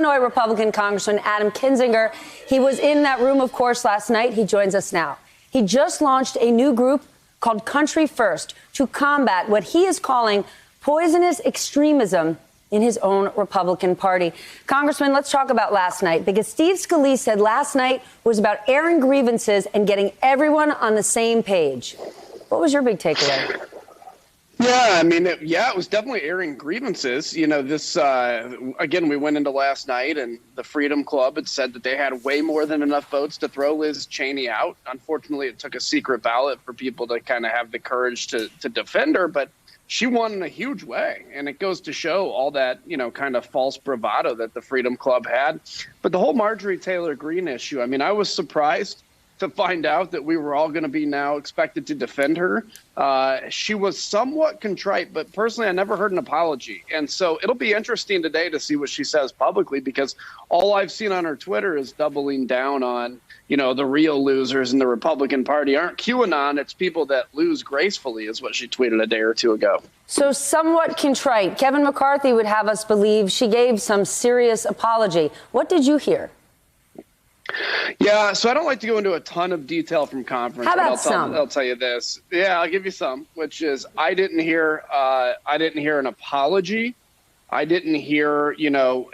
Illinois Republican Congressman Adam Kinzinger. He was in that room, of course, last night. He joins us now. He just launched a new group called Country First to combat what he is calling poisonous extremism in his own Republican Party. Congressman, let's talk about last night, because Steve Scalise said last night was about airing grievances and getting everyone on the same page. What was your big takeaway? Yeah, I mean, it was definitely airing grievances. You know, this, again, we went into last night and the Freedom Club had said that they had way more than enough votes to throw Liz Cheney out. Unfortunately, it took a secret ballot for people to kind of have the courage to defend her, but she won in a huge way. And it goes to show all that, you know, kind of false bravado that the Freedom Club had. But the whole Marjorie Taylor Greene issue, I mean, I was surprised to find out that we were all going to be now expected to defend her. She was somewhat contrite, but personally, I never heard an apology. And so it'll be interesting today to see what she says publicly, because all I've seen on her Twitter is doubling down on, you know, the real losers in the Republican Party aren't QAnon. It's people that lose gracefully, is what she tweeted a day or two ago. So somewhat contrite. Kevin McCarthy would have us believe she gave some serious apology. What did you hear? Yeah, so I don't like to go into a ton of detail from conference. How about some? I'll tell you this. Yeah, I'll give you some, which is I didn't hear an apology. I didn't hear, you know,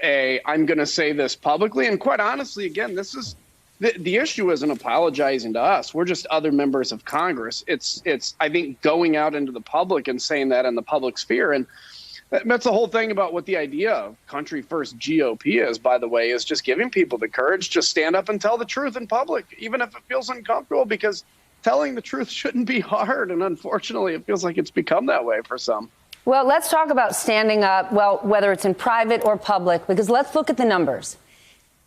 I'm going to say this publicly. And quite honestly, again, this is the issue isn't apologizing to us. We're just other members of Congress. It's I think going out into the public and saying that in the public sphere. And that's the whole thing about what the idea of Country First GOP is, by the way, is just giving people the courage to stand up and tell the truth in public, even if it feels uncomfortable, because telling the truth shouldn't be hard. And unfortunately, it feels like it's become that way for some. Well, let's talk about standing up, well, whether it's in private or public, because let's look at the numbers.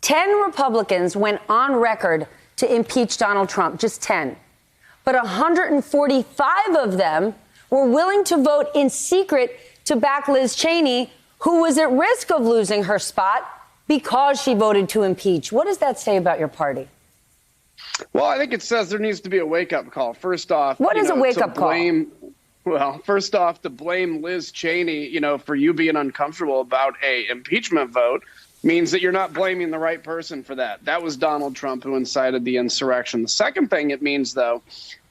10 Republicans went on record to impeach Donald Trump, just 10. But 145 of them were willing to vote in secret to back Liz Cheney, who was at risk of losing her spot because she voted to impeach. What does that say about your party? Well, I think it says there needs to be a wake-up call. First off, what is a wake-up call? Well, first off, to blame Liz Cheney, you know, for you being uncomfortable about a impeachment vote means that you're not blaming the right person for that. That was Donald Trump who incited the insurrection. The second thing it means, though,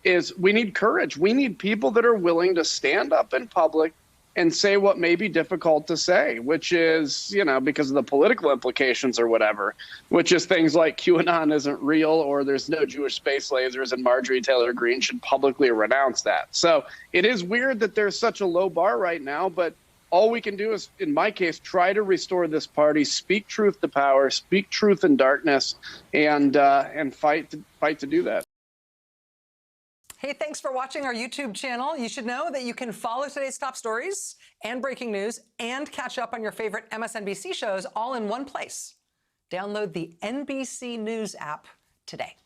is we need courage. We need people that are willing to stand up in public and say what may be difficult to say, which is, you know, because of the political implications or whatever, which is things like QAnon isn't real or there's no Jewish space lasers, and Marjorie Taylor Greene should publicly renounce that. So it is weird that there's such a low bar right now, but all we can do is, in my case, try to restore this party, speak truth to power, speak truth in darkness, and fight to do that. Hey, thanks for watching our YouTube channel. You should know that you can follow today's top stories and breaking news and catch up on your favorite MSNBC shows all in one place. Download the NBC News app today.